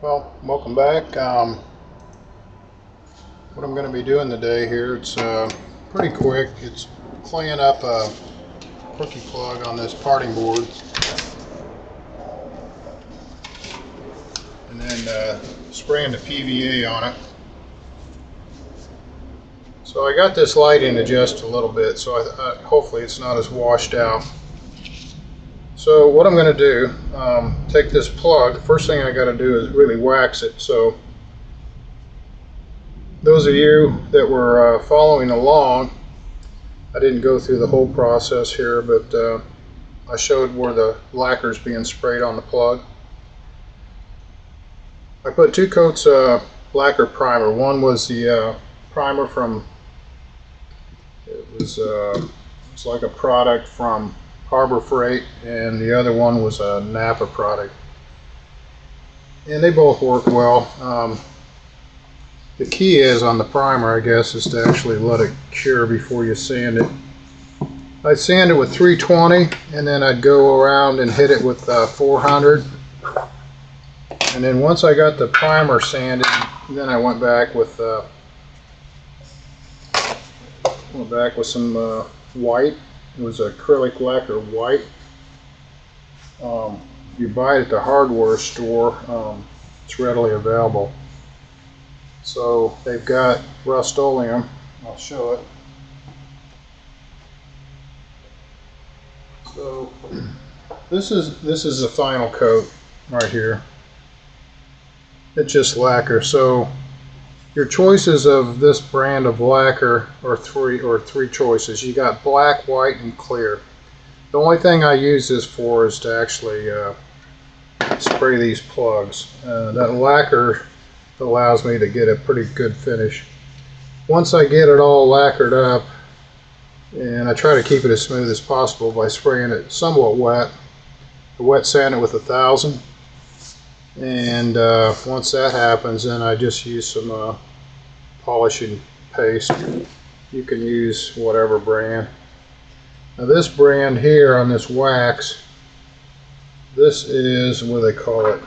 Well, welcome back. What I'm going to be doing today here, it's pretty quick. It's cleaning up a rookie plug on this parting board and then spraying the PVA on it. So I got this light in just a little bit, so hopefully it's not as washed out. So what I'm going to do, take this plug. First thing I got to do is really wax it. So those of you that were following along, I didn't go through the whole process here, but I showed where the lacquer is being sprayed on the plug. I put 2 coats of lacquer primer. One was the primer from, it's like a product from Harbor Freight, and the other one was a Napa product. And they both work well. The key is on the primer, I guess, is to actually let it cure before you sand it. I'd sand it with 320, and then I'd go around and hit it with 400. And then once I got the primer sanded, then I went back with some white. It was acrylic lacquer white. You buy it at the hardware store. It's readily available. So they've got Rust-Oleum. I'll show it. So this is the final coat right here. It's just lacquer. So your choices of this brand of lacquer are three choices. You got black, white, and clear. The only thing I use this for is to actually spray these plugs. That lacquer allows me to get a pretty good finish. Once I get it all lacquered up, and I try to keep it as smooth as possible by spraying it somewhat wet. I wet sand it with 1000. And once that happens, then I just use some polishing paste. You can use whatever brand. Now this brand here on this wax, this is what they call it,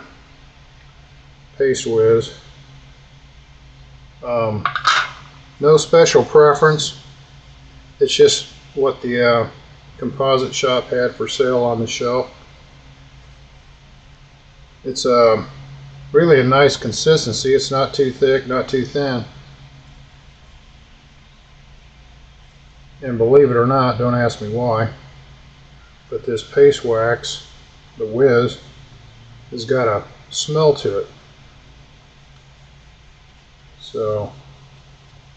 Paste Whiz. No special preference. It's just what the composite shop had for sale on the shelf. It's really a nice consistency. It's not too thick, not too thin. And believe it or not, don't ask me why, but this paste wax, the Whiz, has got a smell to it. So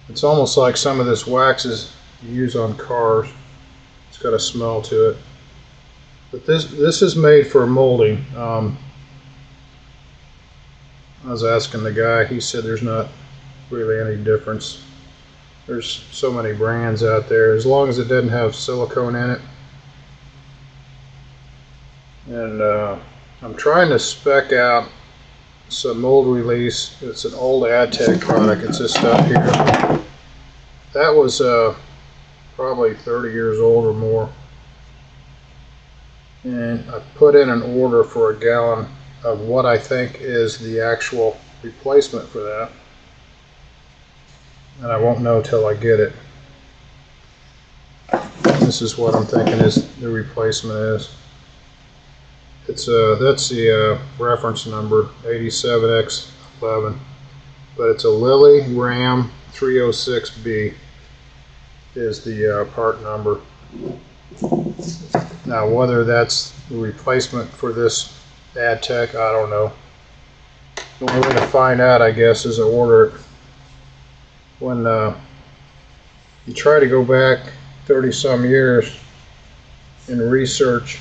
it's almost like some of this waxes you use on cars. It's got a smell to it. But this is made for molding. I was asking the guy, he said there's not really any difference. There's so many brands out there, as long as it doesn't have silicone in it. And I'm trying to spec out some mold release. It's an old AdTech product. It's this stuff here. That was probably 30 years old or more. And I put in an order for a gallon of what I think is the actual replacement for that. And I won't know till I get it. This is what I'm thinking is the replacement is. It's that's the reference number 87X11, but it's a Lilly Ram 306B is the part number. Now whether that's the replacement for this AdTech, I don't know. The only way to find out, I guess, is to order it. When you try to go back 30-some years and research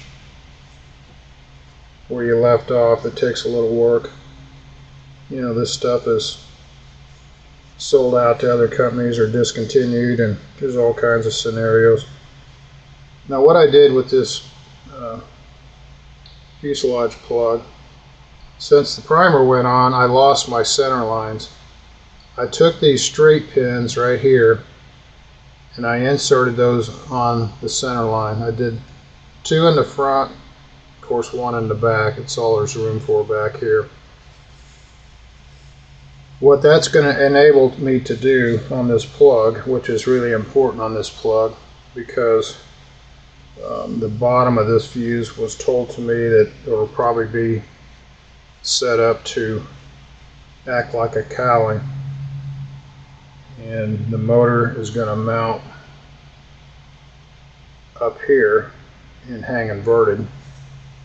where you left off, it takes a little work. You know, this stuff is sold out to other companies or discontinued, and there's all kinds of scenarios. Now what I did with this fuselage plug, since the primer went on, I lost my center lines. I took these straight pins right here and I inserted those on the center line. I did 2 in the front, of course 1 in the back. It's all there's room for back here. What that's going to enable me to do on this plug, which is really important on this plug, because the bottom of this fuse was told to me that it will probably be set up to act like a cowling, and the motor is going to mount up here and hang inverted,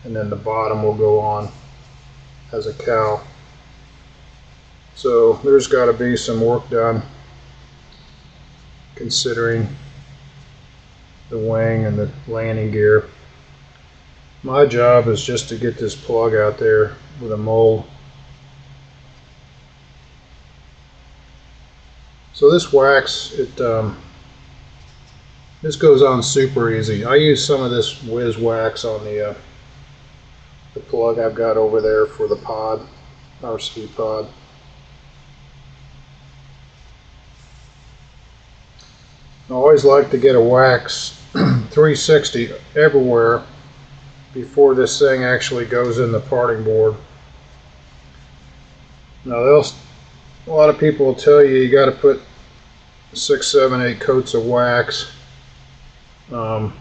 and then the bottom will go on as a cowl. So there's got to be some work done considering the wing and the landing gear. My job is just to get this plug out there with a mold. So this wax, this goes on super easy. I use some of this whiz wax on the plug I've got over there for the pod, RC pod. I always like to get a wax 360 everywhere before this thing actually goes in the parting board. Now a lot of people will tell you got to put 6, 7, 8 coats of wax. I'm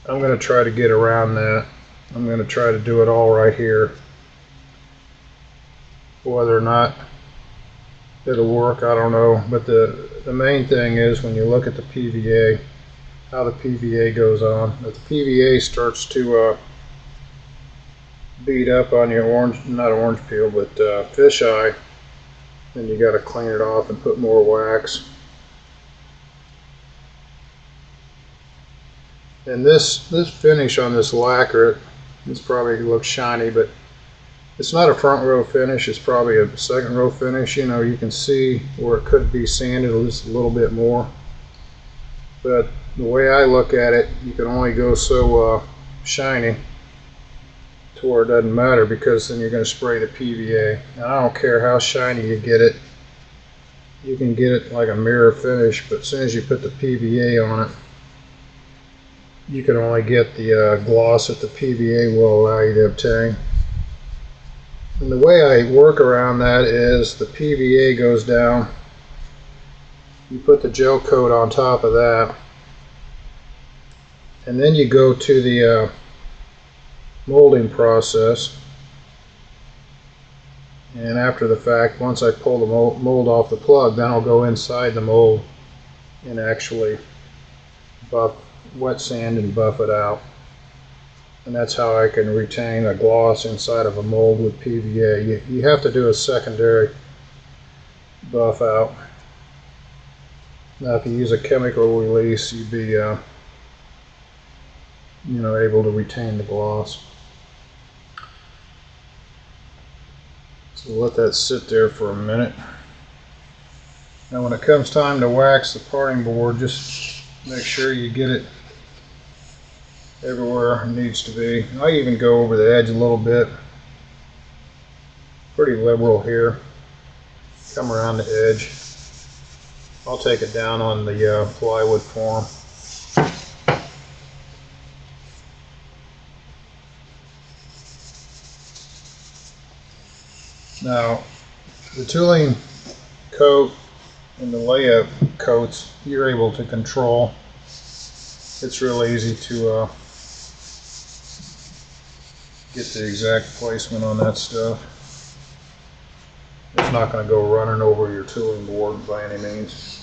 going to try to get around that. I'm going to try to do it all right here. Whether or not it'll work, I don't know, but the main thing is when you look at the PVA, how the PVA goes on. If the PVA starts to beat up on your not orange peel, but fisheye, then you got to clean it off and put more wax. And this finish on this lacquer, this probably looks shiny, but it's not a front row finish, it's probably a second row finish. You know, you can see where it could be sanded just a little bit more. But the way I look at it, you can only go so shiny to where it doesn't matter, because then you're going to spray the PVA. And I don't care how shiny you get it. You can get it like a mirror finish, but as soon as you put the PVA on it, you can only get the gloss that the PVA will allow you to obtain. And the way I work around that is the PVA goes down, you put the gel coat on top of that, and then you go to the molding process. And after the fact, once I pull the mold off the plug, then I'll go inside the mold and actually wet sand and buff it out. And that's how I can retain a gloss inside of a mold with PVA. You have to do a secondary buff out. Now if you use a chemical release, you'd be able to retain the gloss. So let that sit there for a minute. Now when it comes time to wax the parting board, just make sure you get it everywhere it needs to be. I even go over the edge a little bit. Pretty liberal here. Come around the edge. I'll take it down on the plywood form. Now the tooling coat and the layup coats you're able to control. It's real easy to get the exact placement on that stuff. It's not going to go running over your tooling board by any means.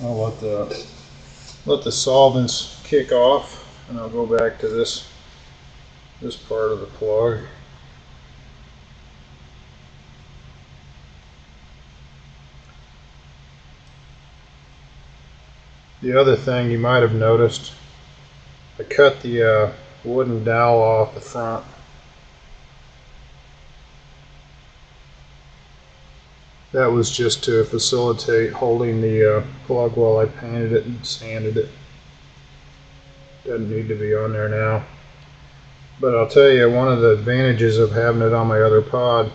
I'll let the solvents kick off, and I'll go back to this part of the plug. The other thing you might have noticed, I cut the wooden dowel off the front. That was just to facilitate holding the plug while I painted it and sanded it. Doesn't need to be on there now. But I'll tell you, one of the advantages of having it on my other pod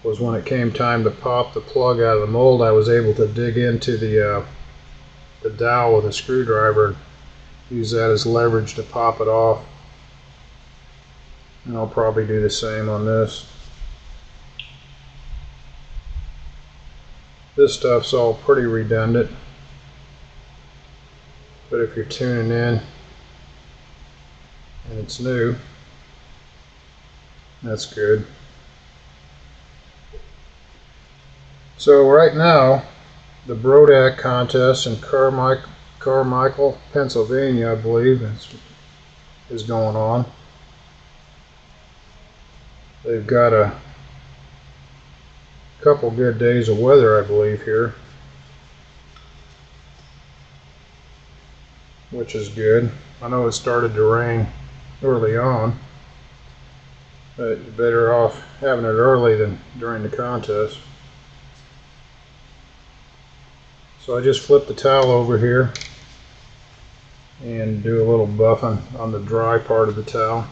was when it came time to pop the plug out of the mold, I was able to dig into the the dowel with a screwdriver and use that as leverage to pop it off. And I'll probably do the same on this. This stuff's all pretty redundant, but if you're tuning in and it's new, that's good. So right now, the Brodak contest in Carmichael, Pennsylvania, I believe, is going on. They've got a couple good days of weather, I believe, here, which is good. I know it started to rain early on, but you're better off having it early than during the contest. So I just flip the towel over here and do a little buffing on the dry part of the towel.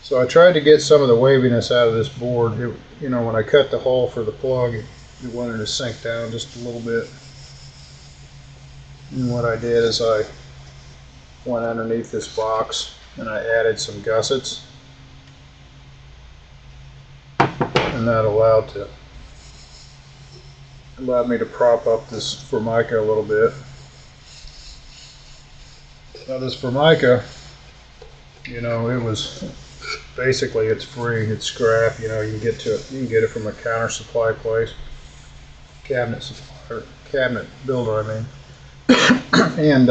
So I tried to get some of the waviness out of this board. You know, when I cut the hole for the plug, it wanted to sink down just a little bit. And what I did is I went underneath this box and I added some gussets. And that allowed me to prop up this Formica a little bit. Now this Formica, you know, it was basically, it's free, it's scrap. You know, you can get it from a counter supply place, cabinet builder, I mean. And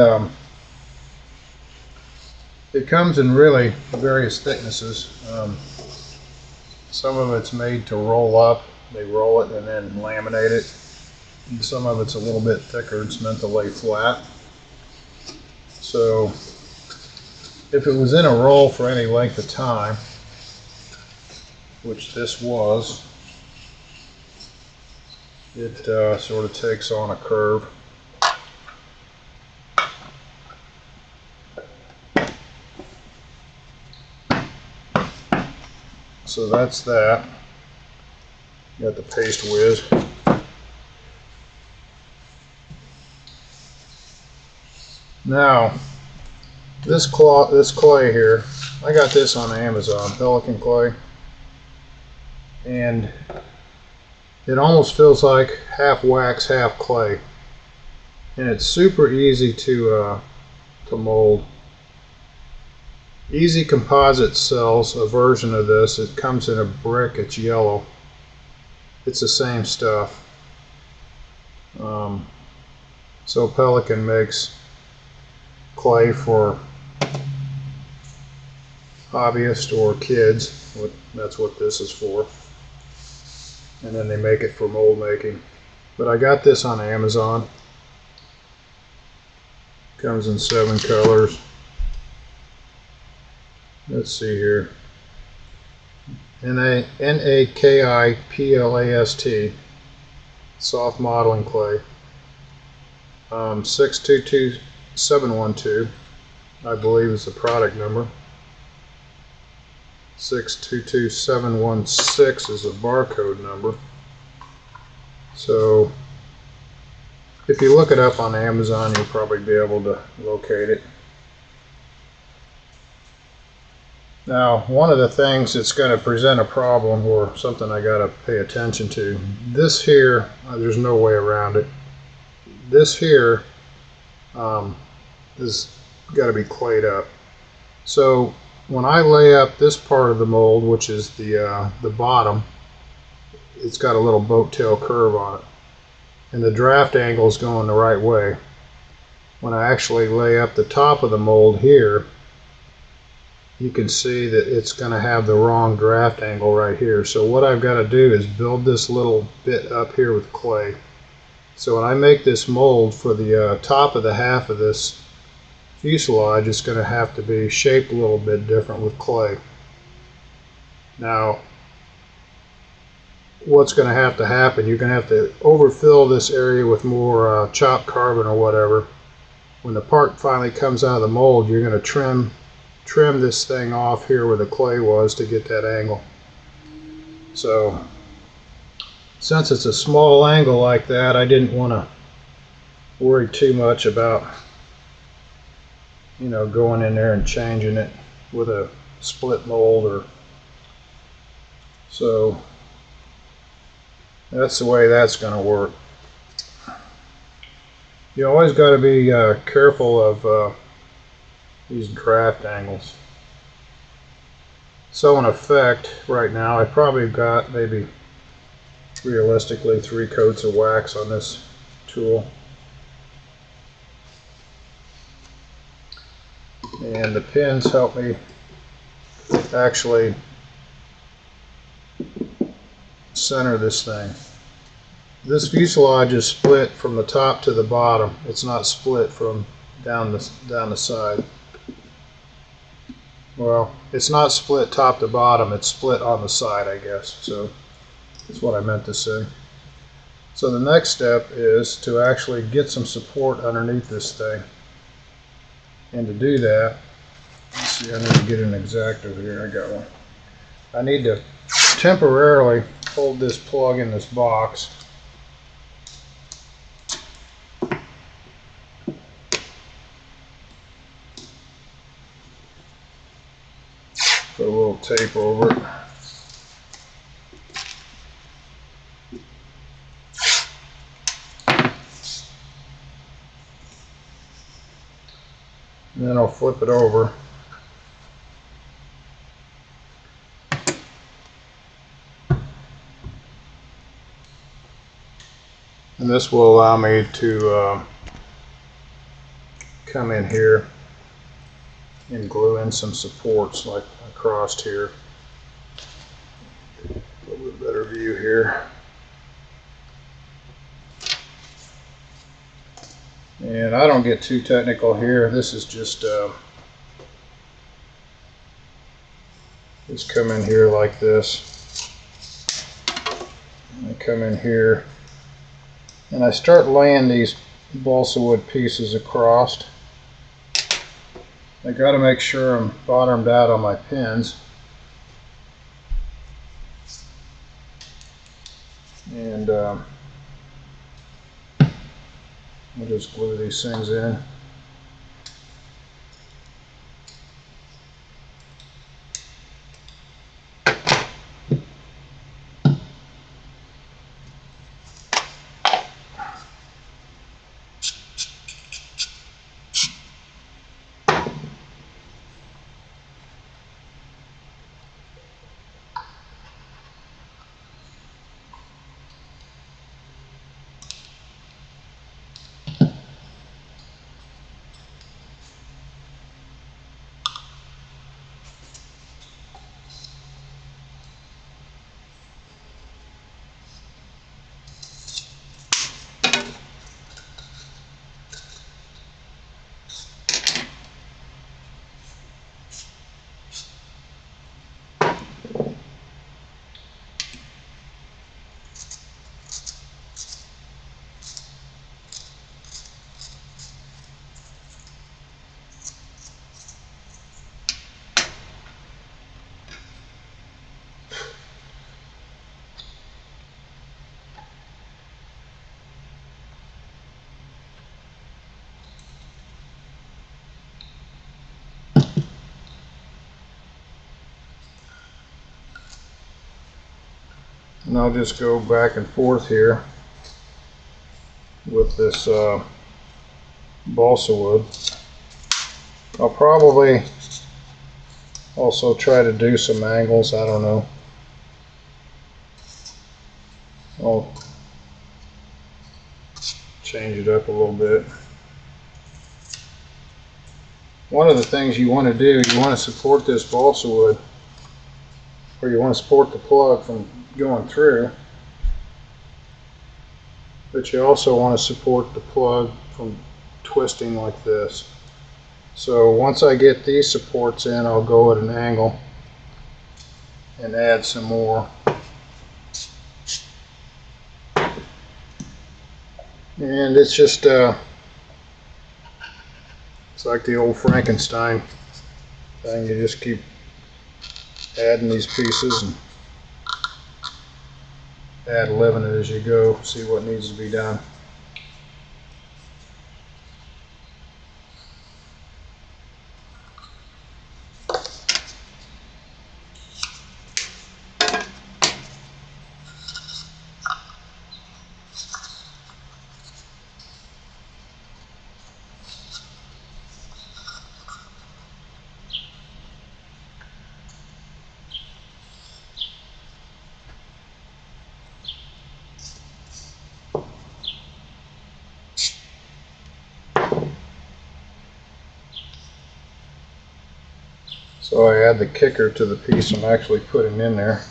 it comes in really various thicknesses. Some of it's made to roll up. They roll it and then laminate it. And some of it's a little bit thicker. It's meant to lay flat. So if it was in a roll for any length of time, which this was, it sort of takes on a curve. So that's that. Got the paste whiz. Now, this clay here, I got this on Amazon, Pelican clay. And it almost feels like half wax, half clay, and it's super easy to mold. Easy Composites sells a version of this. It comes in a brick. It's yellow. It's the same stuff. So Pelican makes clay for hobbyists or kids. That's what this is for. And then they make it for mold making. But I got this on Amazon. Comes in 7 colors. Let's see here. NAKIPLAST. Soft modeling clay. 622712, I believe, is the product number. 622716 is a barcode number. So if you look it up on Amazon, you'll probably be able to locate it. Now, one of the things that's going to present a problem, or something I got to pay attention to, this here, there's no way around it. This here is got to be clayed up. So when I lay up this part of the mold, which is the bottom, it's got a little boat tail curve on it, and the draft angle is going the right way. When I actually lay up the top of the mold here, you can see that it's going to have the wrong draft angle right here. So what I've got to do is build this little bit up here with clay. So when I make this mold for the top of the half of this fuselage, it's going to have to be shaped a little bit different with clay. Now, what's going to happen. You're going to have to overfill this area with more chopped carbon or whatever. When the part finally comes out of the mold, you're going to trim this thing off here where the clay was to get that angle. So since it's a small angle like that, I didn't want to worry too much about, you know, going in there and changing it with a split mold. Or so that's the way that's going to work. You always got to be careful of using craft angles. So in effect, right now I probably got maybe realistically 3 coats of wax on this tool. And the pins help me actually center this thing. This fuselage is split from the top to the bottom. It's not split from down the side. Well, it's not split top to bottom, it's split on the side, I guess. So that's what I meant to say. So the next step is to actually get some support underneath this thing. And to do that, let's see, I need to get an X-Acto here. I got one. I need to temporarily hold this plug in this box. Put a little tape over it. And then I'll flip it over. And this will allow me to come in here and glue in some supports like across here. A little bit better view here. And I don't get too technical here. This is just come in here like this. And I come in here and I start laying these balsa wood pieces across. I got to make sure I'm bottomed out on my pins. And I'll just glue these things in. And I'll just go back and forth here with this balsa wood. I'll probably also try to do some angles, I don't know. I'll change it up a little bit. One of the things you want to do, you want to support this balsa wood, or you want to support the plug from going through, but you also want to support the plug from twisting like this. So once I get these supports in, I'll go at an angle and add some more. And it's just it's like the old Frankenstein thing. You just keep adding these pieces and ad-libbing it as you go, see what needs to be done. So I add the kicker to the piece I'm actually putting in there.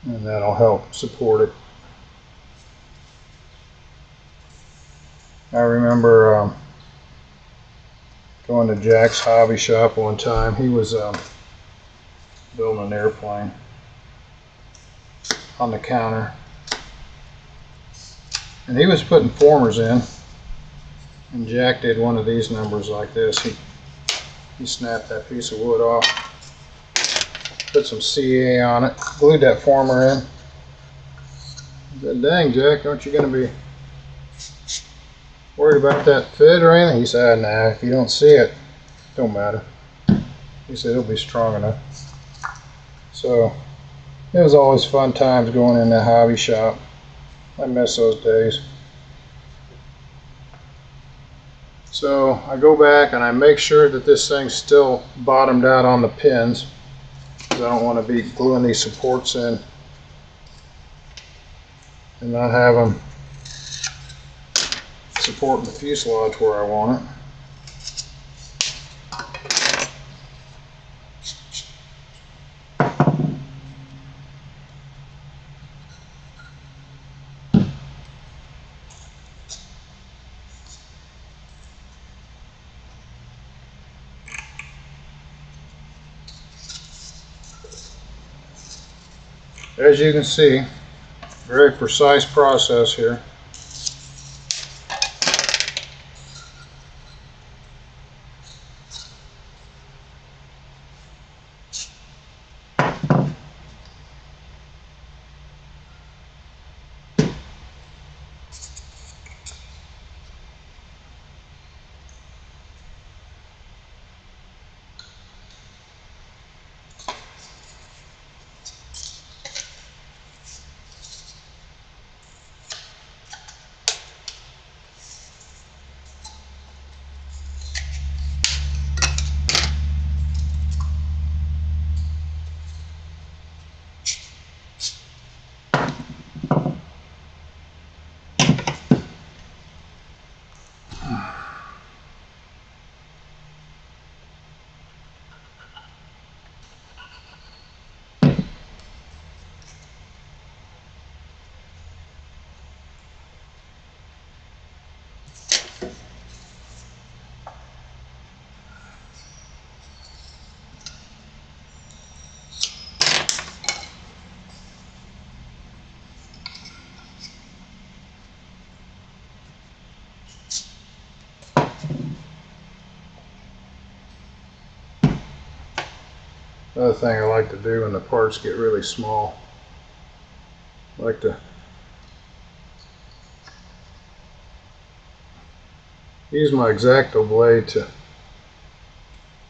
And that'll help support it. I remember going to Jack's hobby shop one time. He was building an airplane on the counter. And he was putting formers in. And Jack did one of these numbers like this. He snapped that piece of wood off, put some CA on it, glued that former in. I said, "Dang, Jack, aren't you going to be worried about that fit or anything?" He said, "Nah, if you don't see it, don't matter." He said, "It'll be strong enough." So it was always fun times going in that hobby shop. I miss those days. So I go back and I make sure that this thing's still bottomed out on the pins, because I don't want to be gluing these supports in and not have them supporting the fuselage where I want it. As you can see, very precise process here. Another thing I like to do when the parts get really small, I like to use my X-Acto blade to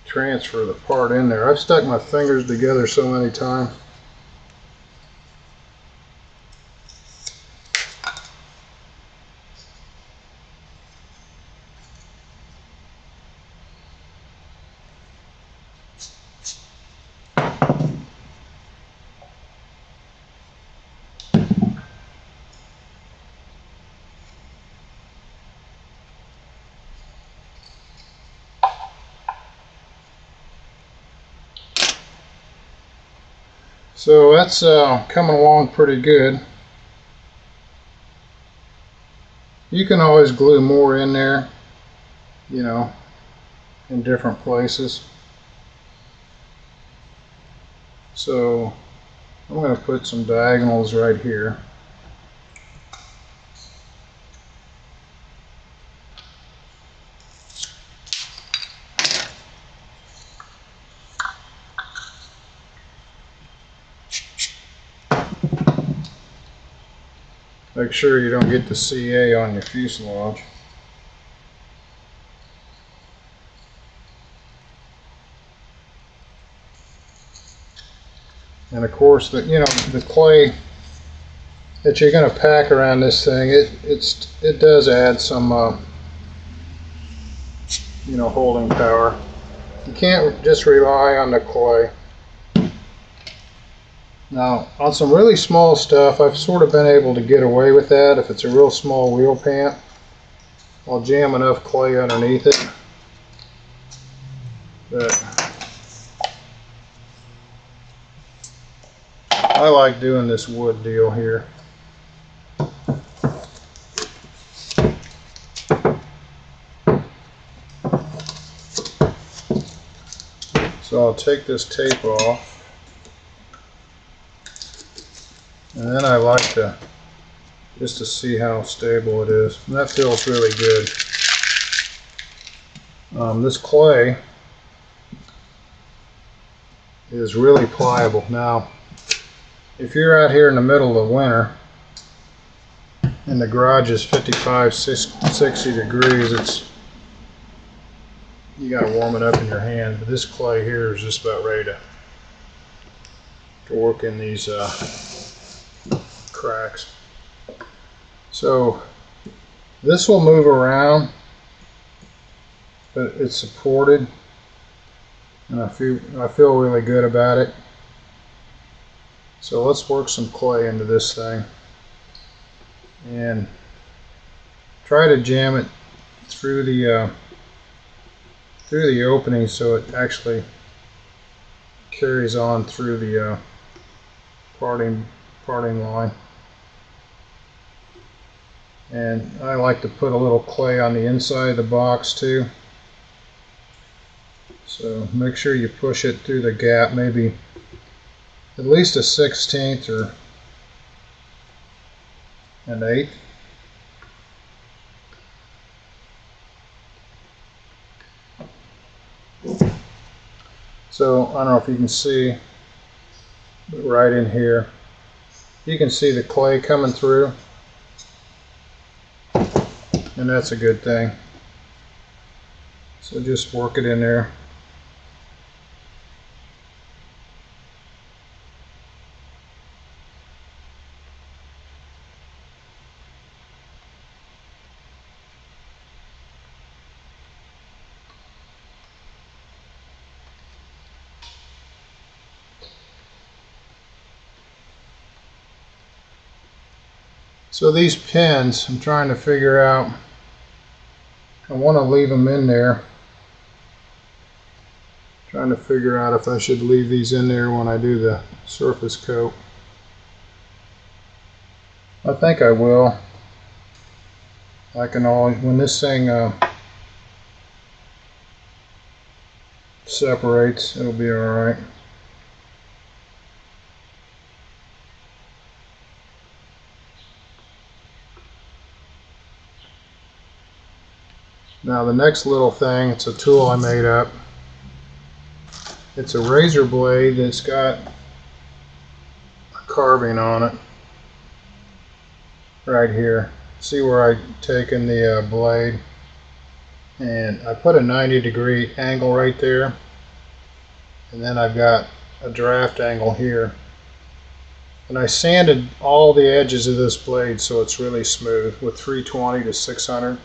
transfer the part in there. I've stuck my fingers together so many times. So that's coming along pretty good. You can always glue more in there, you know, in different places. So I'm going to put some diagonals right here. Make sure you don't get the CA on your fuselage. And of course, the clay that you're going to pack around this thing, it does add some holding power. You can't just rely on the clay. Now, on some really small stuff, I've sort of been able to get away with that. If it's a real small wheel pant, I'll jam enough clay underneath it. But I like doing this wood deal here. So I'll take this tape off. And then I like to, just to see how stable it is. And that feels really good. This clay is really pliable. Now, if you're out here in the middle of the winter and the garage is 55, 60 degrees, you got to warm it up in your hand. But this clay here is just about ready to work in these cracks. So this will move around, but it's supported, and I feel really good about it. So let's work some clay into this thing and try to jam it through the opening so it actually carries on through the parting line. And I like to put a little clay on the inside of the box too. So make sure you push it through the gap, maybe at least a 1/16 or an 1/8. So I don't know if you can see, but right in here, you can see the clay coming through. And that's a good thing. So just work it in there. So these pins, I'm trying to figure out, I want to leave them in there. Trying to figure out if I should leave these in there when I do the surface coat. I think I will. I can always, when this thing separates, it'll be alright. Now the next little thing, it's a tool I made up. It's a razor blade that's got a carving on it right here. See where I've taken the blade, and I put a 90-degree angle right there, and then I've got a draft angle here, and I sanded all the edges of this blade so it's really smooth with 320 to 600.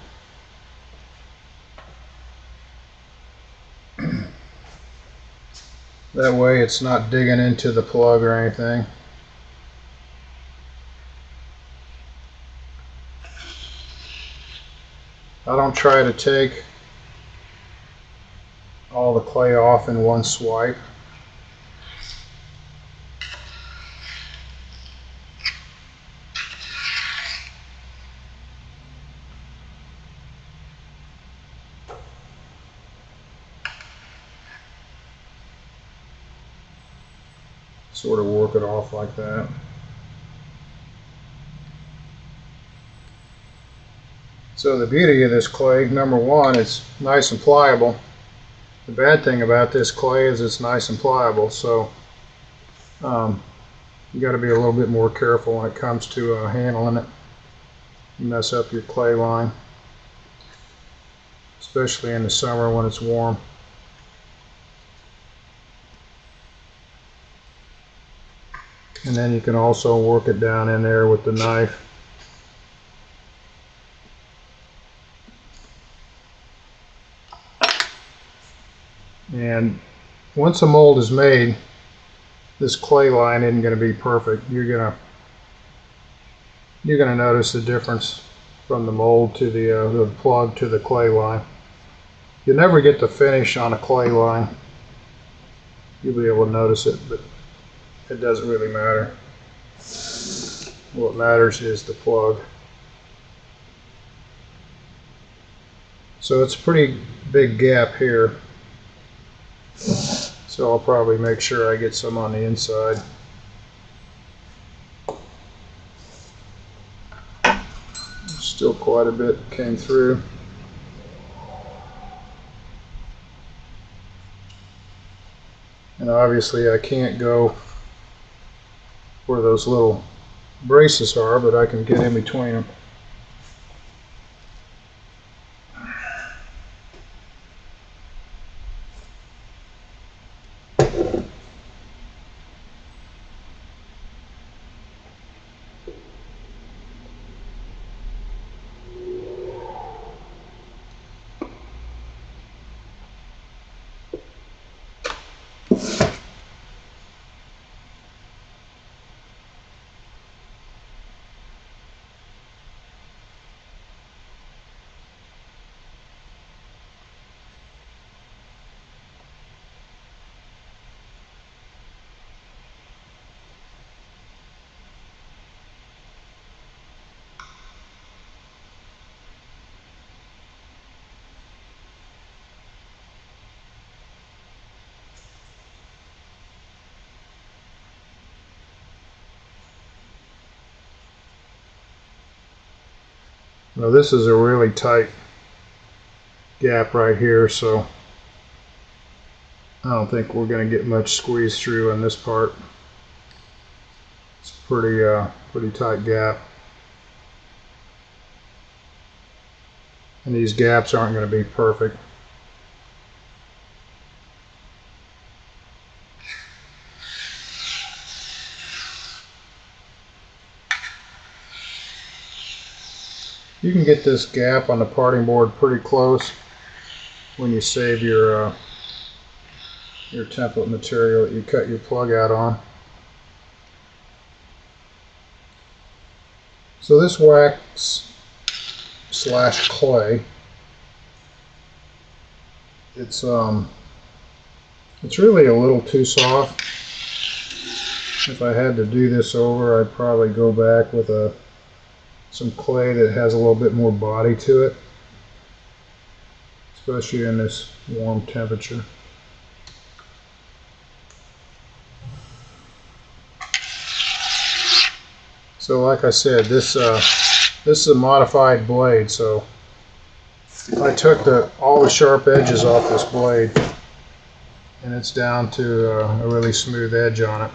That way it's not digging into the plug or anything. I don't try to take all the clay off in one swipe. sort of work it off like that. So the beauty of this clay, number one, it's nice and pliable. The bad thing about this clay is it's nice and pliable, so you got to be a little bit more careful when it comes to handling it. You mess up your clay line, especially in the summer when it's warm. And then you can also work it down in there with the knife. And once a mold is made, this clay line isn't going to be perfect. You're gonna notice the difference from the mold to the plug to the clay line. You'll never get the finish on a clay line. You'll be able to notice it, but it doesn't really matter. What matters is the plug. So it's a pretty big gap here. So I'll probably make sure I get some on the inside. Still quite a bit came through. And obviously I can't go where those little braces are, but I can get in between them. Now this is a really tight gap right here, so I don't think we're going to get much squeeze through on this part. It's a pretty tight gap. And these gaps aren't going to be perfect. You can get this gap on the parting board pretty close when you save your template material that you cut your plug out on. So this wax slash clay, it's really a little too soft. If I had to do this over, I'd probably go back with some clay that has a little bit more body to it, especially in this warm temperature. So like I said, this is a modified blade, so I took all the sharp edges off this blade and it's down to a really smooth edge on it.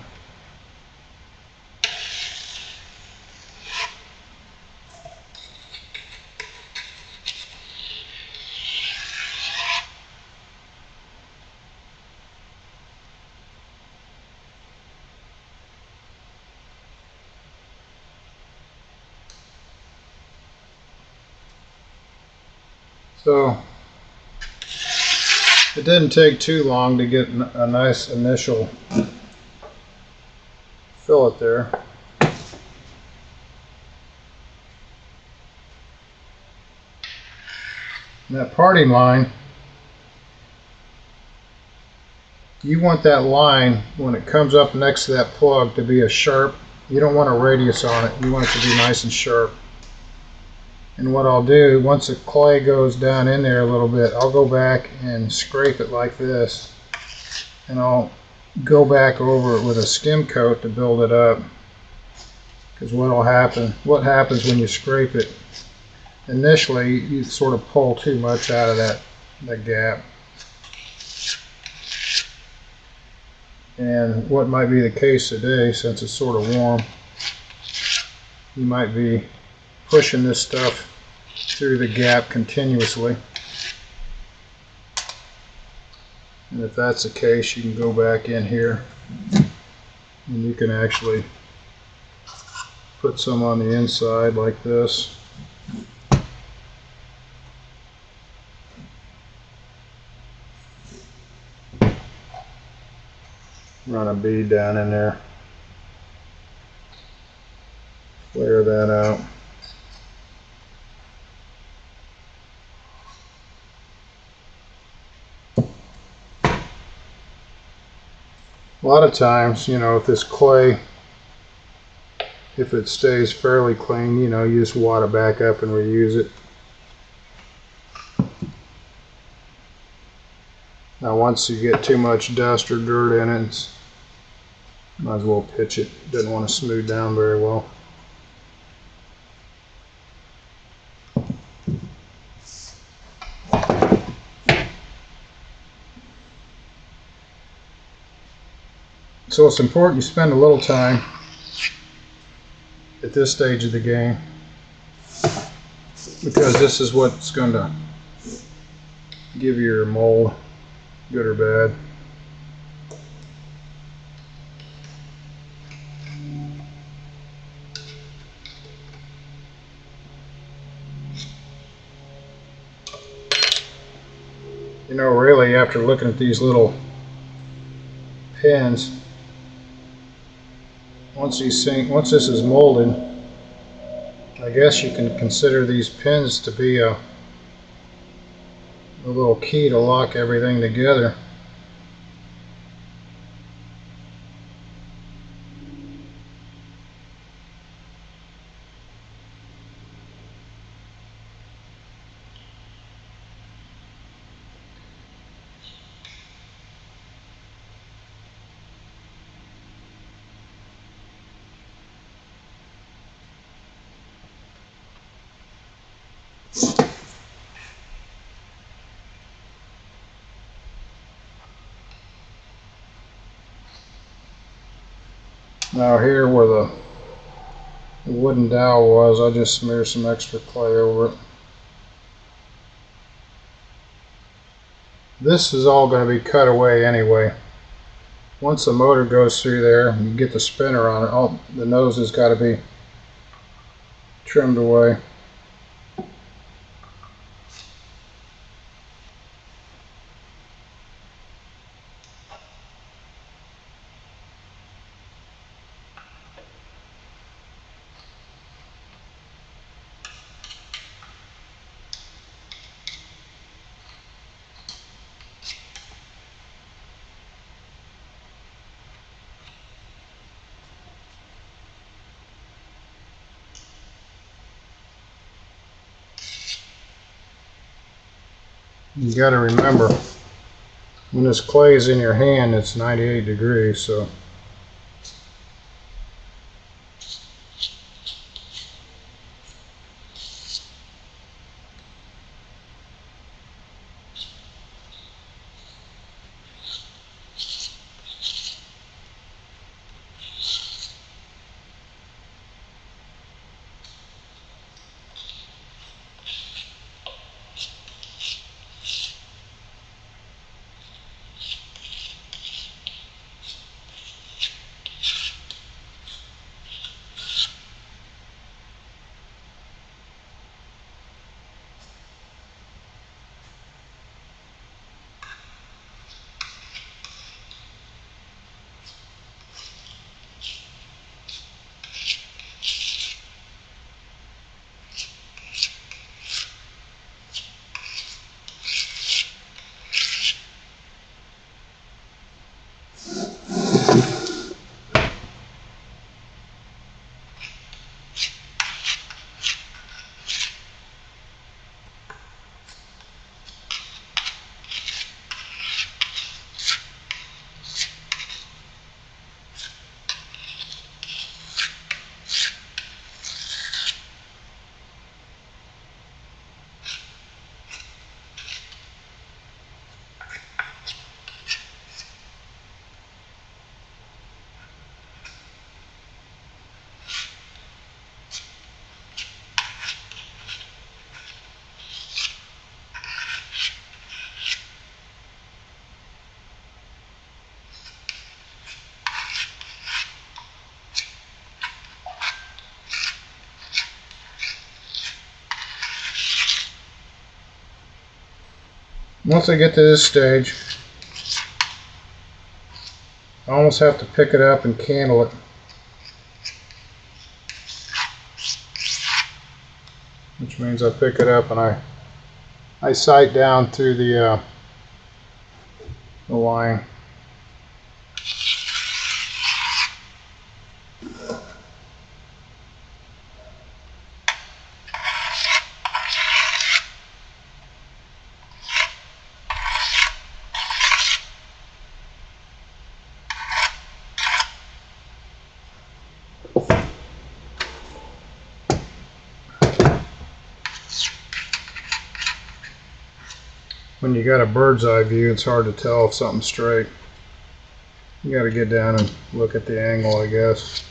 So it didn't take too long to get a nice initial fillet there. And that parting line, you want that line when it comes up next to that plug to be a sharp. You don't want a radius on it. You want it to be nice and sharp. And what I'll do, once the clay goes down in there a little bit, I'll go back and scrape it like this, and I'll go back over it with a skim coat to build it up. Because what happens when you scrape it, initially you sort of pull too much out of that gap. And what might be the case today, since it's sort of warm, you might be pushing this stuff through the gap continuously. And if that's the case, you can go back in here and you can actually put some on the inside like this. Run a bead down in there. Flare that out. A lot of times, you know, if this clay, if it stays fairly clean, you know, you just wad it back up and reuse it. Now once you get too much dust or dirt in it, might as well pitch it. Doesn't want to smooth down very well. So it's important you spend a little time at this stage of the game, because this is what's going to give you your mold, good or bad. You know, really, after looking at these little pins, once this is molded, I guess you can consider these pins to be a little key to lock everything together. Now here where the wooden dowel was, I just smeared some extra clay over it. This is all going to be cut away anyway. Once the motor goes through there, you get the spinner on it, the nose has got to be trimmed away. You got to remember, when this clay is in your hand, it's 98 degrees, so Once I get to this stage, I almost have to pick it up and candle it, which means I pick it up and I sight down through the line. When you got a bird's eye view, it's hard to tell if something's straight. You got to get down and look at the angle, I guess.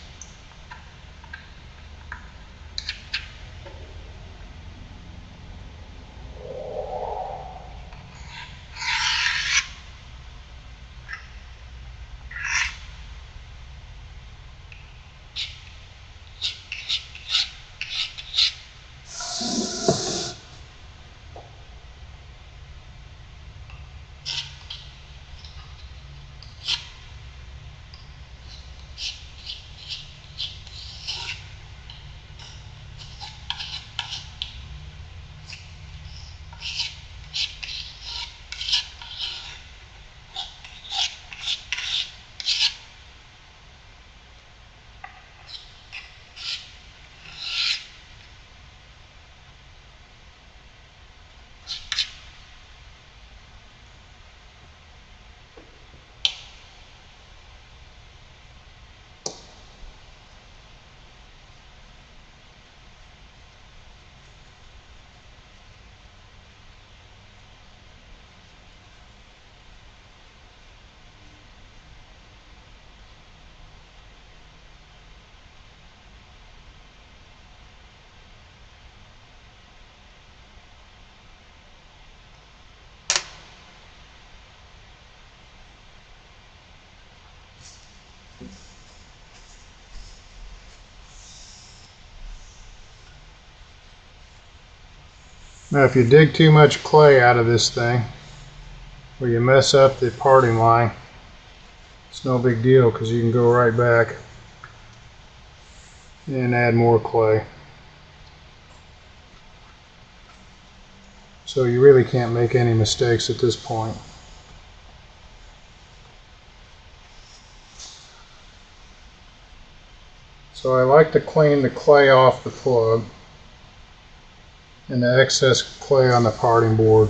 Now if you dig too much clay out of this thing, or you mess up the parting line, it's no big deal because you can go right back and add more clay. So you really can't make any mistakes at this point. So I like to clean the clay off the plug and the excess clay on the parting board.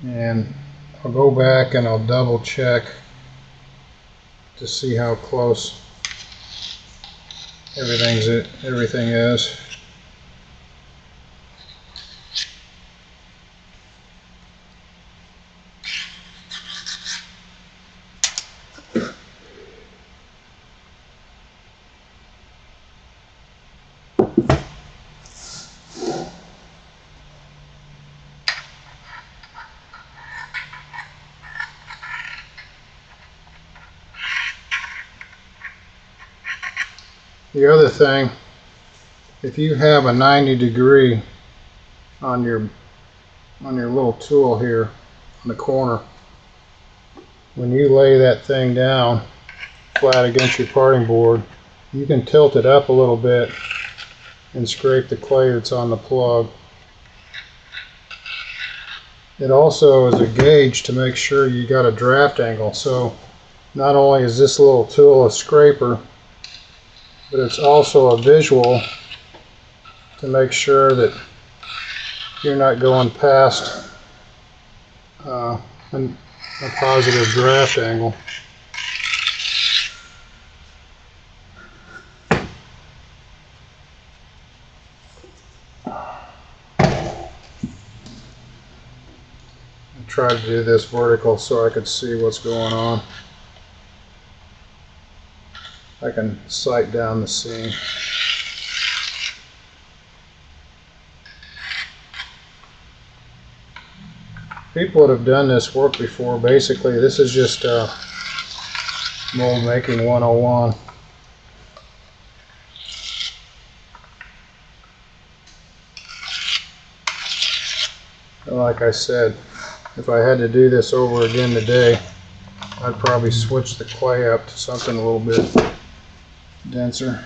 And I'll go back and I'll double check to see how close everything is. The other thing, if you have a 90-degree on your little tool here on the corner, when you lay that thing down flat against your parting board, you can tilt it up a little bit and scrape the clay that's on the plug. It also is a gauge to make sure you got a draft angle. So not only is this little tool a scraper, but it's also a visual to make sure that you're not going past a positive draft angle. I tried to do this vertical so I could see what's going on. I can sight down the seam. People that have done this work before, basically this is just mold making 101. Like I said, if I had to do this over again today, I'd probably switch the clay up to something a little bit denser.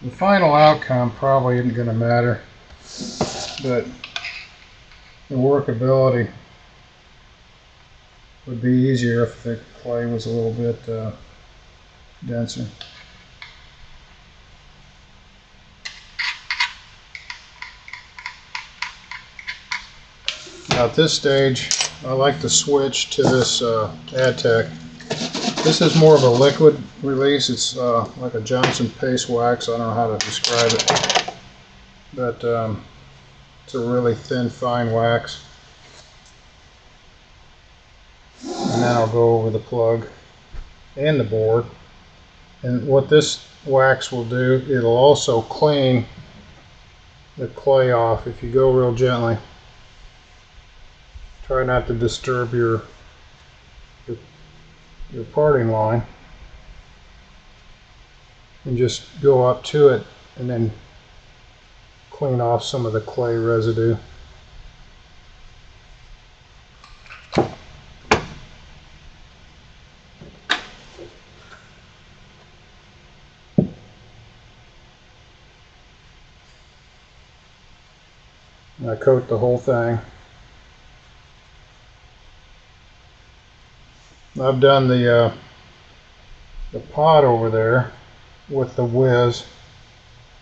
The final outcome probably isn't going to matter, but the workability would be easier if the clay was a little bit denser. Now at this stage, I like to switch to this Adtech. This is more of a liquid release. It's like a Johnson paste wax. I don't know how to describe it, but it's a really thin, fine wax. And then I'll go over the plug and the board. And what this wax will do, it'll also clean the clay off if you go real gently. Try not to disturb your parting line, and just go up to it and then clean off some of the clay residue. And I coat the whole thing. I've done the pot over there with the whiz,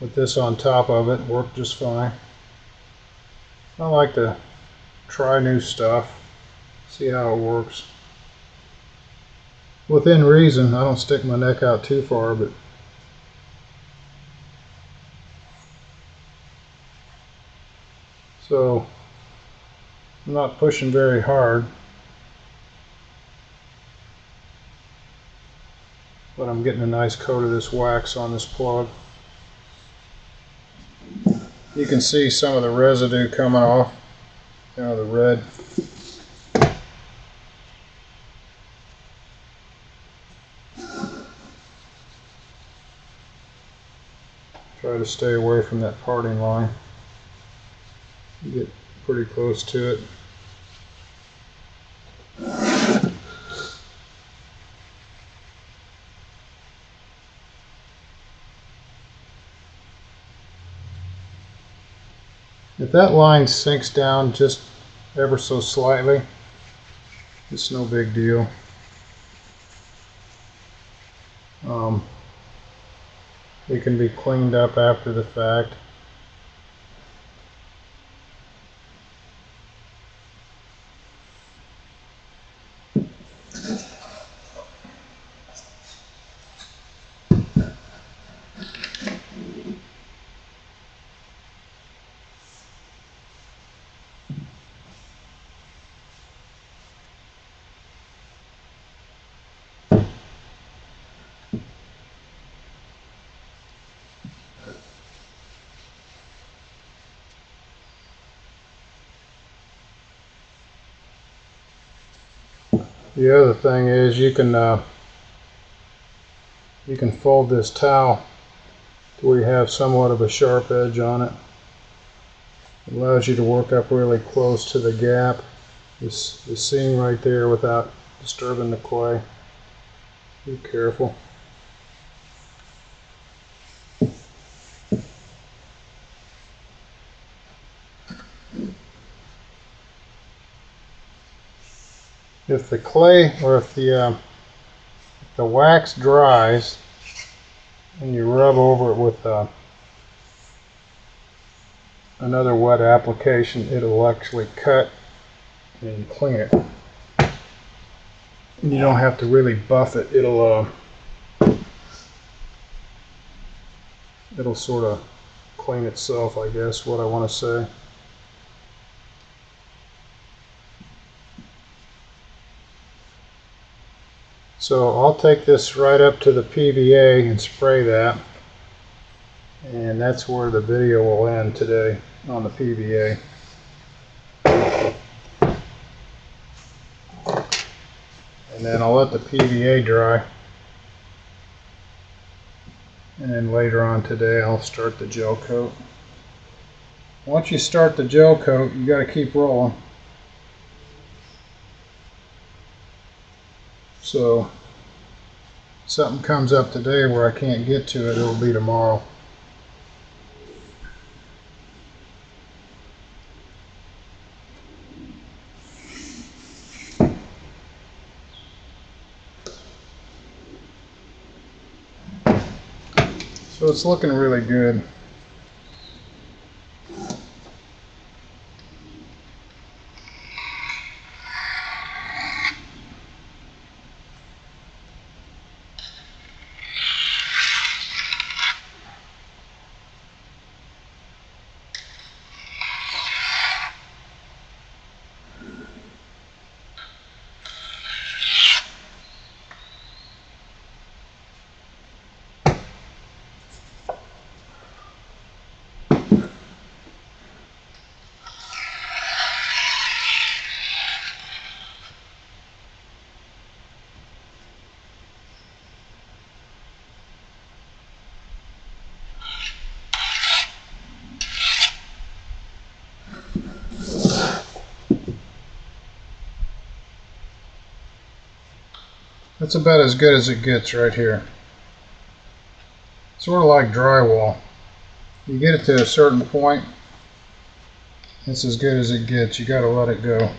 with this on top of it, worked just fine. I like to try new stuff, see how it works. Within reason, I don't stick my neck out too far, but so I'm not pushing very hard, but I'm getting a nice coat of this wax on this plug. You can see some of the residue coming off, you know, the red. Try to stay away from that parting line. You get pretty close to it. If that line sinks down just ever so slightly, it's no big deal. It can be cleaned up after the fact. The other thing is you can fold this towel to where you have somewhat of a sharp edge on it. It allows you to work up really close to the gap, the seam right there, without disturbing the clay. Be careful. If the clay, or if the wax dries and you rub over it with another wet application, it'll actually cut and clean it. You don't have to really buff it. It'll sort of clean itself, I guess, what I want to say. So I'll take this right up to the PVA and spray that, and that's where the video will end today, on the PVA. And then I'll let the PVA dry. And then later on today I'll start the gel coat. Once you start the gel coat, you got to keep rolling. So if something comes up today where I can't get to it, it'll be tomorrow. So it's looking really good. That's about as good as it gets right here. Sort of like drywall. You get it to a certain point, it's as good as it gets. You got to let it go.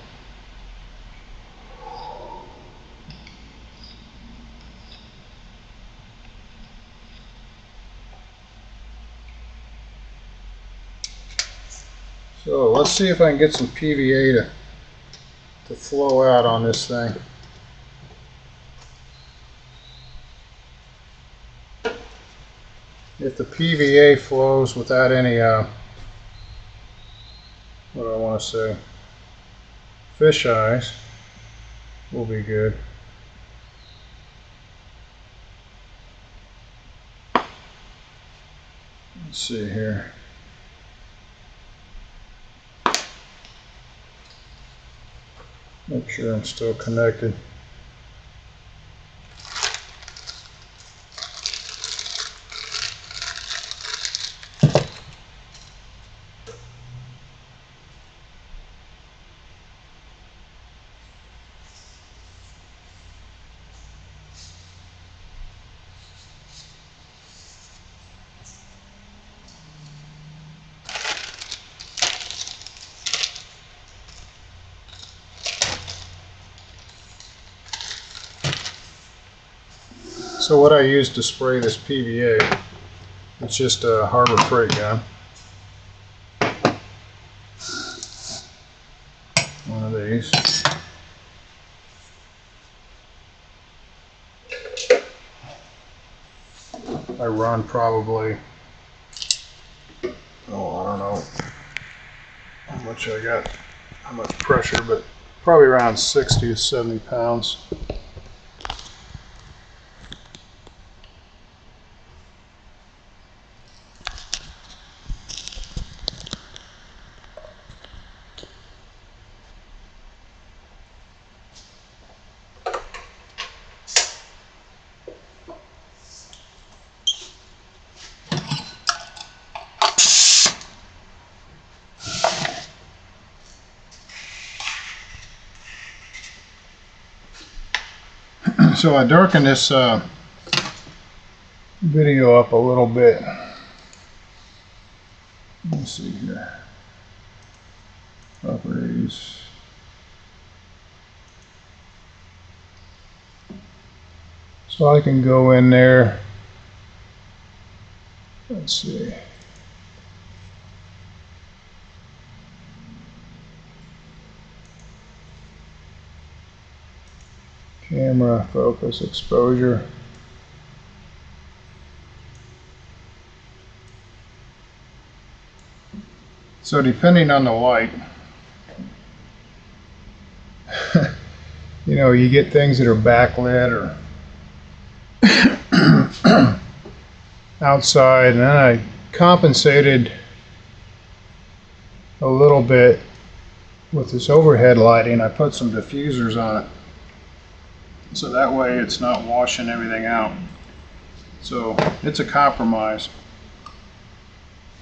So let's see if I can get some PVA to flow out on this thing. If the PVA flows without any, what do I want to say, fish eyes, will be good. Let's see here. Make sure I'm still connected. So what I use to spray this PVA, it's just a Harbor Freight gun. One of these. I run probably, oh, I don't know how much I got, how much pressure, but probably around 60 to 70 pounds. So I darken this video up a little bit. Let's see here. Properties. So I can go in there. Let's see. Camera, focus, exposure. So depending on the light, you know, you get things that are backlit or outside, and then I compensated a little bit with this overhead lighting. I put some diffusers on it, so that way it's not washing everything out. So it's a compromise.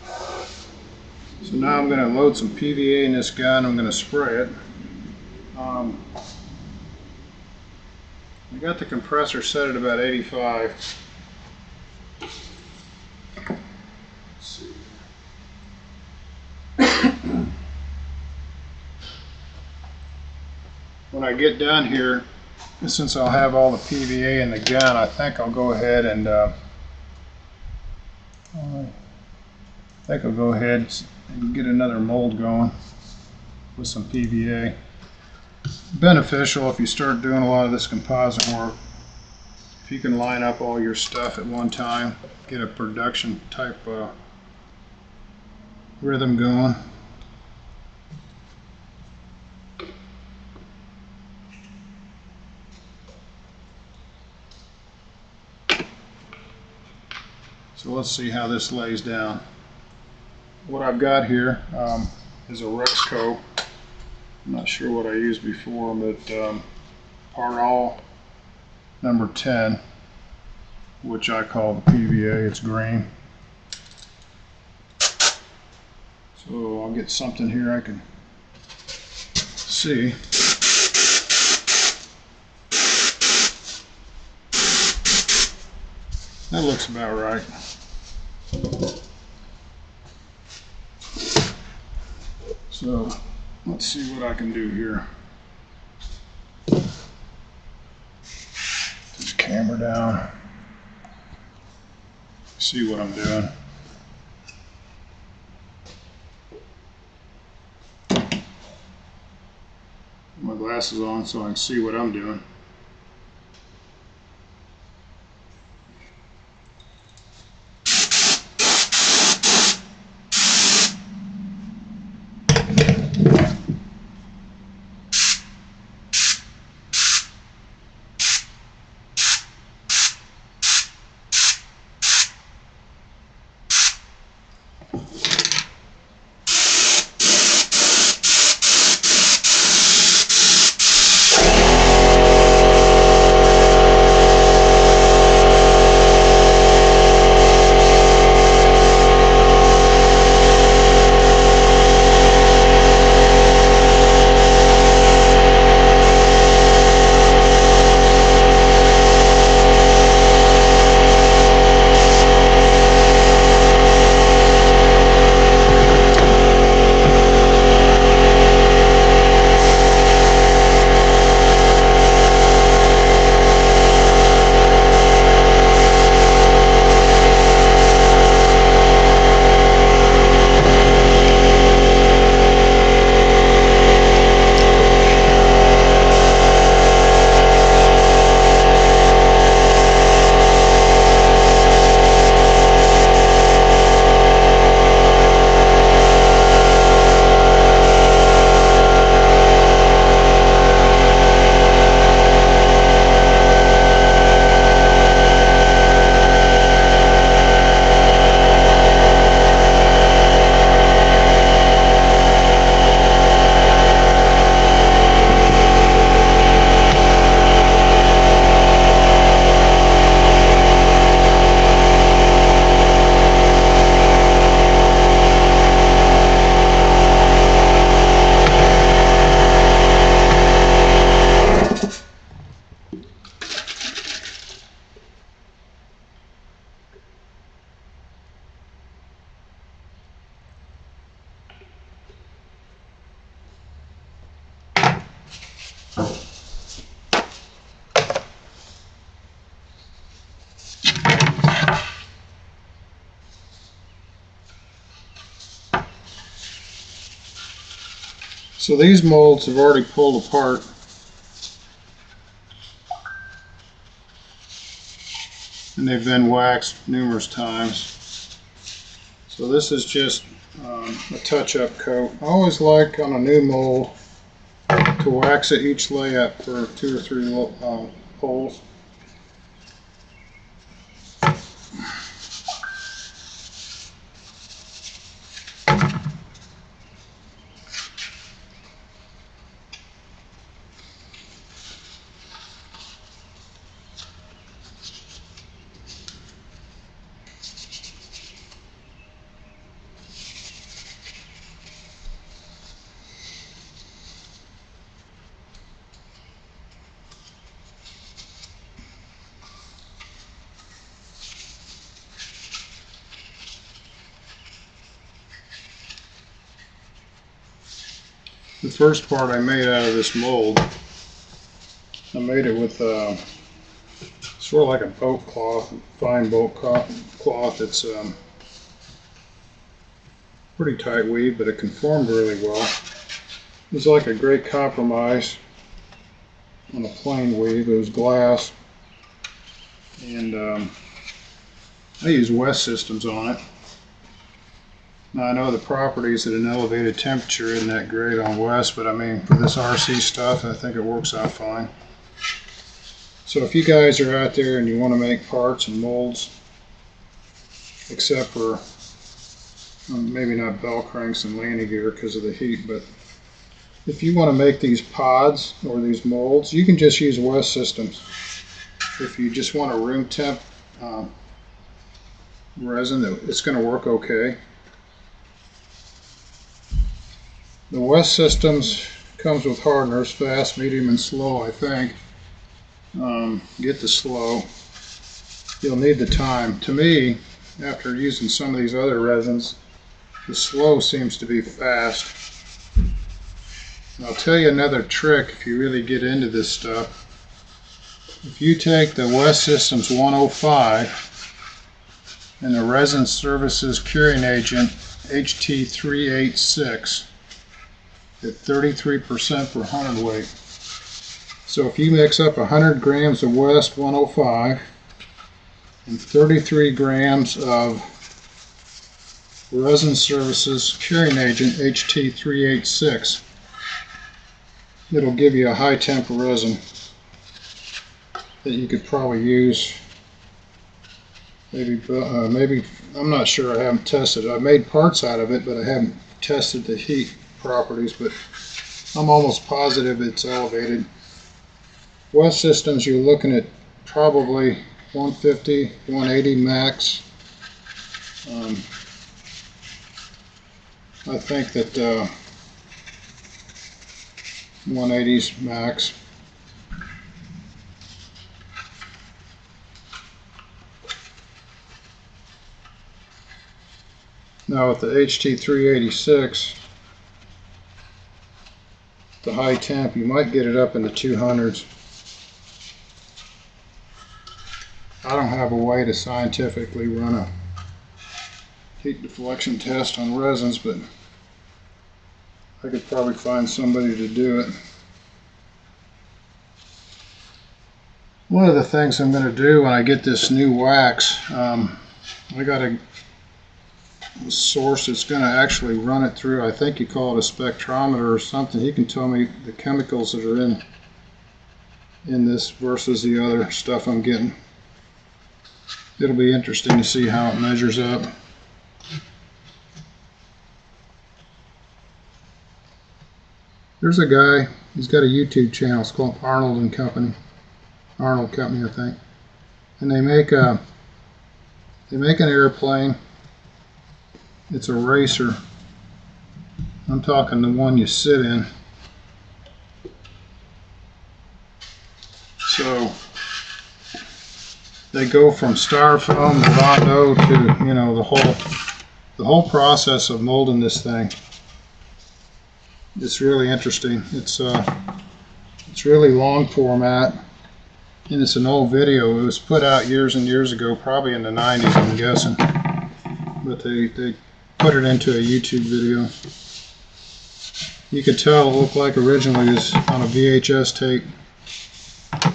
So now I'm going to load some PVA in this gun. I'm going to spray it. I got the compressor set at about 85. Let's see. When I get done here, since I'll have all the PVA in the gun, I think I'll go ahead and get another mold going with some PVA. Beneficial if you start doing a lot of this composite work. If you can line up all your stuff at one time, get a production type rhythm going. So let's see how this lays down. What I've got here is a Rexco. I'm not sure what I used before, but Parnall number 10, which I call the PVA. It's green. So I'll get something here I can see. That looks about right. So let's see what I can do here. This camera down. See what I'm doing. Put my glasses on so I can see what I'm doing. So these molds have already pulled apart. And they've been waxed numerous times. So this is just a touch-up coat. I always like on a new mold to wax it each layup for 2 or 3 holes. The first part I made out of this mold, I made it with sort of like a boat cloth, fine boat cloth. It's pretty tight weave, but it conformed really well. It was like a great compromise on a plain weave. It was glass, and I use West Systems on it. Now I know the properties at an elevated temperature isn't that great on West, but I mean for this RC stuff I think it works out fine. So if you guys are out there and you want to make parts and molds, except for maybe not bell cranks and landing gear because of the heat, but if you want to make these pods or these molds, you can just use West Systems. If you just want a room temp resin, it's going to work okay. The West Systems comes with hardeners, fast, medium, and slow, I think. Get the slow. You'll need the time. To me, after using some of these other resins, the slow seems to be fast. And I'll tell you another trick if you really get into this stuff. If you take the West Systems 105 and the Resin Services Curing Agent HT386 at 33% per hundredweight. So if you mix up 100 grams of West 105 and 33 grams of Resin Services Curing Agent HT386, it'll give you a high temp resin that you could probably use. Maybe I'm not sure, I haven't tested it. I made parts out of it, but I haven't tested the heat properties, but I'm almost positive it's elevated. West Systems, you're looking at probably 150, 180 max. I think that 180's max. Now with the HT386, the high temp, you might get it up in the 200s. I don't have a way to scientifically run a heat deflection test on resins, but I could probably find somebody to do it. One of the things I'm going to do when I get this new wax, I got a source that's going to actually run it through. I think you call it a spectrometer or something. He can tell me the chemicals that are in this versus the other stuff I'm getting. It'll be interesting to see how it measures up. There's a guy, he's got a YouTube channel, it's called Arnold Company, I think, and they make an airplane. It's a racer. I'm talking the one you sit in. So they go from styrofoam to Bondo to, you know, the whole process of molding this thing. It's really interesting. It's really long format, and it's an old video. It was put out years and years ago, probably in the 90s, I'm guessing. But they put it into a YouTube video. You could tell it looked like originally it was on a VHS tape.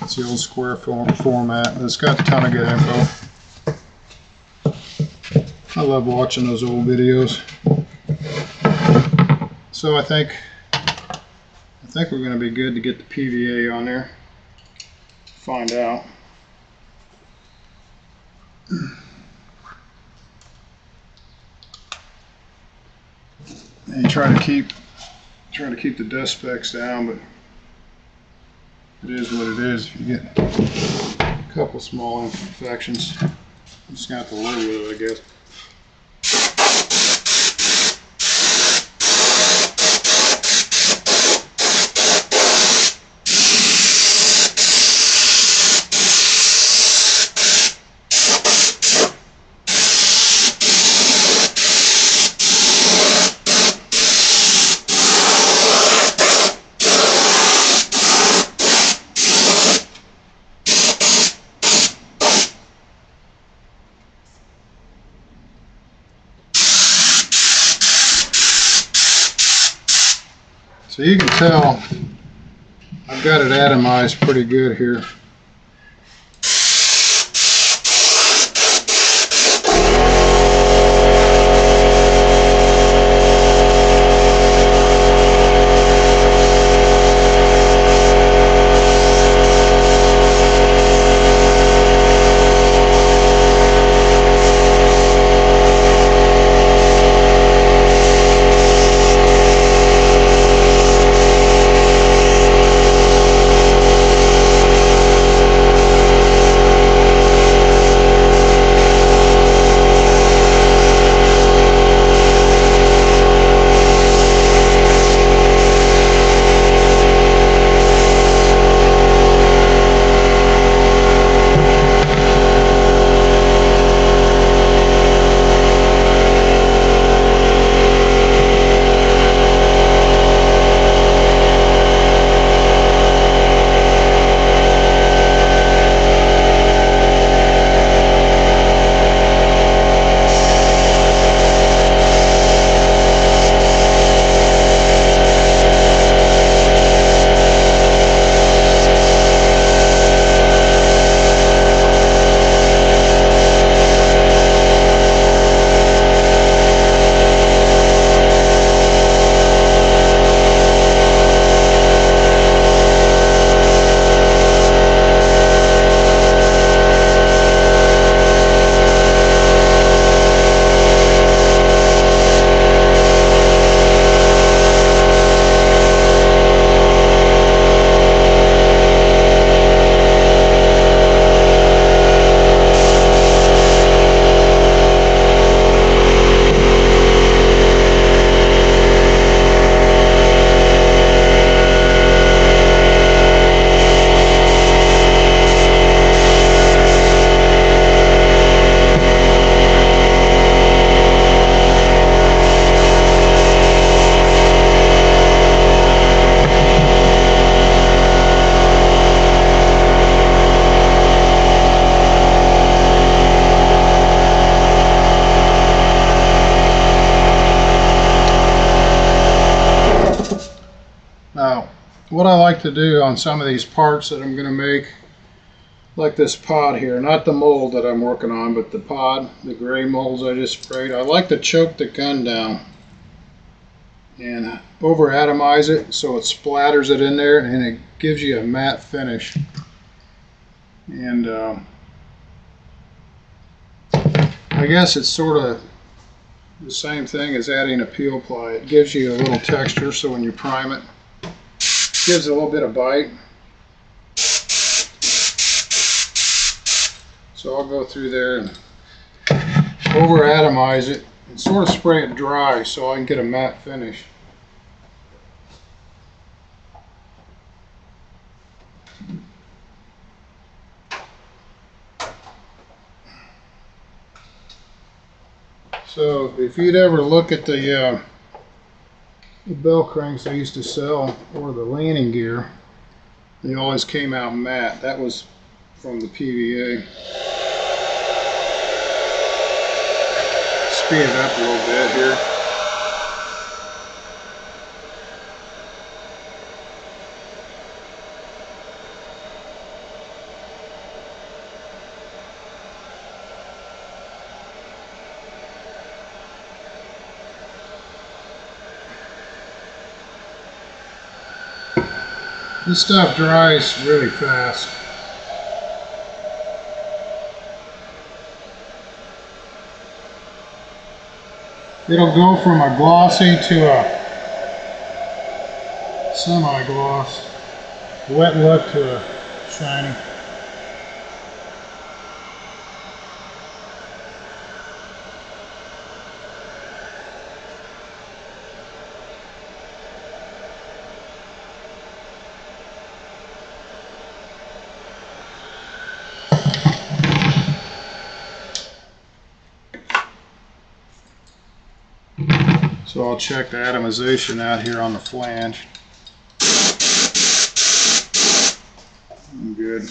It's the old square format, but it's got a ton of good info. I love watching those old videos. So I think we're going to be good to get the PVA on there. Find out. And you try to keep the dust specks down, but it is what it is. If you get a couple small imperfections, you just got to live with it, I guess. So you can tell I've got it atomized pretty good here. Now, what I like to do on some of these parts that I'm going to make, like this pod here, not the mold that I'm working on, but the pod, the gray molds I just sprayed, I like to choke the gun down and over atomize it so it splatters it in there and it gives you a matte finish. And I guess it's sort of the same thing as adding a peel ply. It gives you a little texture, so when you prime it, gives it a little bit of bite. So I'll go through there and over atomize it and sort of spray it dry so I can get a matte finish. So if you'd ever look at the bell cranks I used to sell, or the landing gear, they always came out matte. That was from the PVA. Speed it up a little bit here. This stuff dries really fast. It'll go from a glossy to a semi-gloss, wet look to a shiny. So I'll check the atomization out here on the flange. I'm good.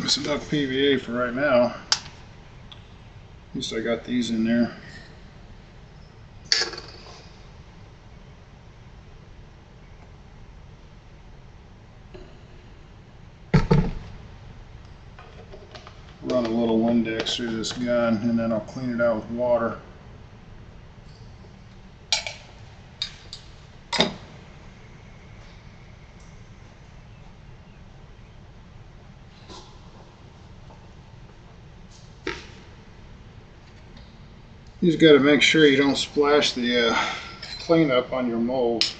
It's enough PVA for right now. At least I got these in there. Run a little Windex through this gun and then I'll clean it out with water. You just got to make sure you don't splash the cleanup on your mold.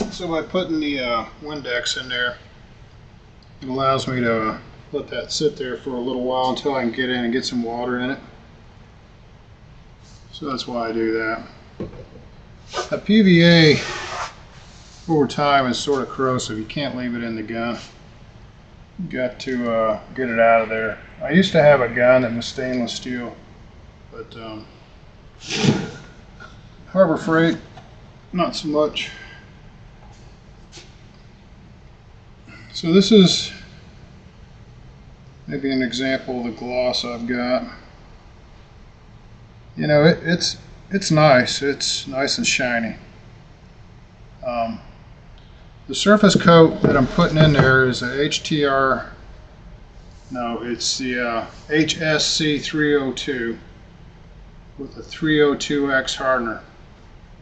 So by putting the Windex in there, it allows me to let that sit there for a little while until I can get in and get some water in it. So that's why I do that. A PVA over time is sort of corrosive. You can't leave it in the gun. You got to get it out of there. I used to have a gun that was stainless steel, but Harbor Freight, not so much. So this is maybe an example of the gloss I've got. You know, it's nice. It's nice and shiny. The surface coat that I'm putting in there is a HTR. No, it's the HSC 302 with a 302X hardener.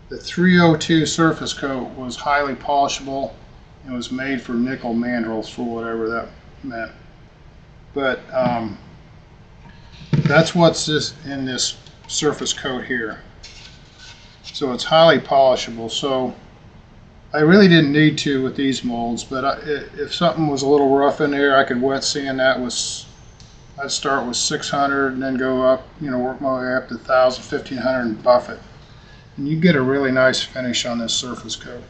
The 302 surface coat was highly polishable. It was made for nickel mandrels, for whatever that meant. But that's what's in this surface coat here. So it's highly polishable. So I really didn't need to with these molds, but if something was a little rough in there, I could wet sand that with, I'd start with 600 and then go up, you know, work my way up to 1,000, 1,500 and buff it. And you get a really nice finish on this surface coat.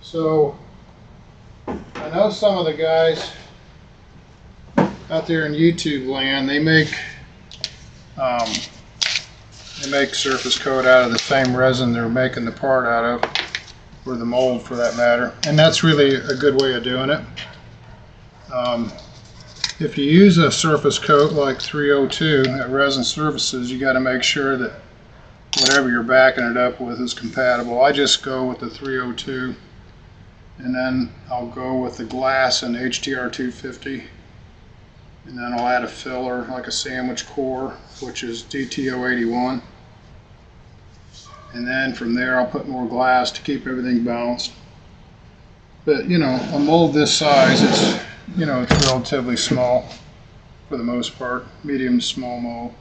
So I know some of the guys out there in YouTube land, they make surface coat out of the same resin they're making the part out of, or the mold for that matter, and that's really a good way of doing it. If you use a surface coat like 302 at Resin Surfaces, you got to make sure that whatever you're backing it up with is compatible. I just go with the 302, and then I'll go with the glass and HTR 250, and then I'll add a filler like a sandwich core, which is DTO 81, and then from there I'll put more glass to keep everything balanced. But you know, a mold this size, it's, you know, it's relatively small for the most part, medium to small mold.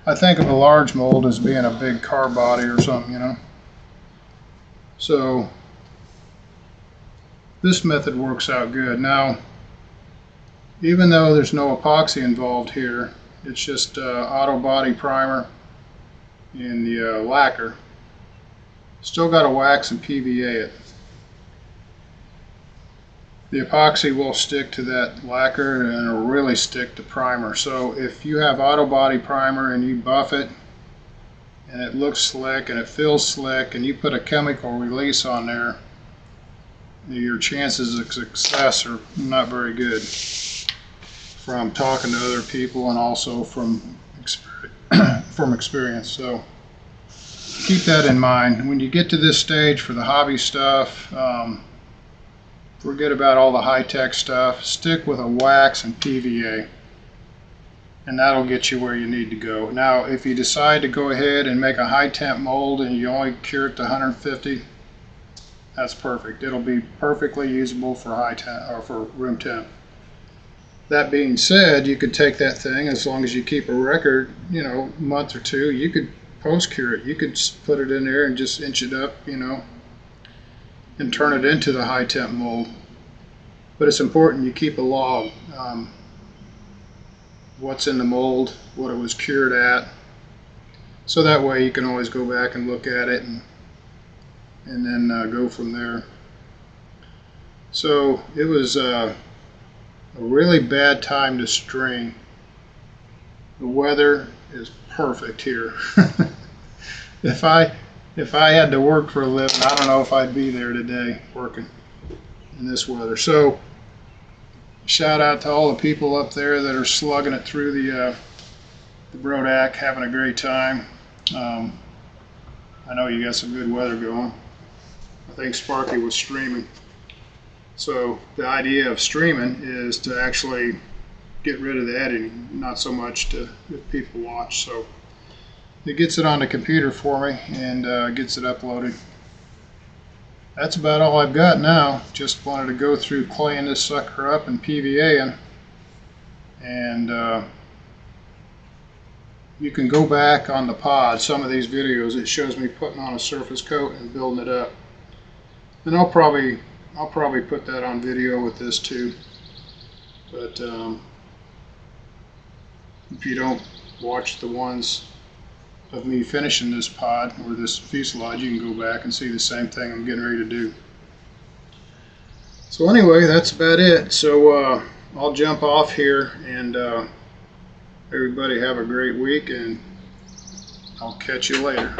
I think of a large mold as being a big car body or something, you know. So this method works out good. Now, even though there's no epoxy involved here, it's just auto body primer and the lacquer. Still got to wax and PVA it. The epoxy will stick to that lacquer and it'll really stick to primer. So if you have auto body primer and you buff it and it looks slick and it feels slick and you put a chemical release on there, your chances of success are not very good, from talking to other people and also from experience. So keep that in mind. When you get to this stage for the hobby stuff, forget about all the high-tech stuff. Stick with a wax and PVA, and that'll get you where you need to go. Now, if you decide to go ahead and make a high-temp mold and you only cure it to 150, that's perfect. It'll be perfectly usable for high temp or for room temp. That being said, you could take that thing, as long as you keep a record, you know, a month or two, you could post cure it. You could put it in there and just inch it up, you know, and turn it into the high temp mold. But it's important you keep a log. What's in the mold, what it was cured at, so that way you can always go back and look at it and then go from there. So it was a really bad time to string. The weather is perfect here. If I had to work for a living, I don't know if I'd be there today working in this weather. So shout out to all the people up there that are slugging it through the Brodak, having a great time. I know you got some good weather going. I think Sparky was streaming. So the idea of streaming is to actually get rid of the editing, not so much to if people watch. So it gets it on the computer for me and gets it uploaded. That's about all I've got now. Just wanted to go through claying this sucker up and PVAing, and you can go back on the pod, some of these videos, it shows me putting on a surface coat and building it up. And I'll probably put that on video with this too. But if you don't watch the ones of me finishing this pod or this fuselage, you can go back and see the same thing I'm getting ready to do. So anyway, that's about it. So I'll jump off here, and everybody have a great week, and I'll catch you later.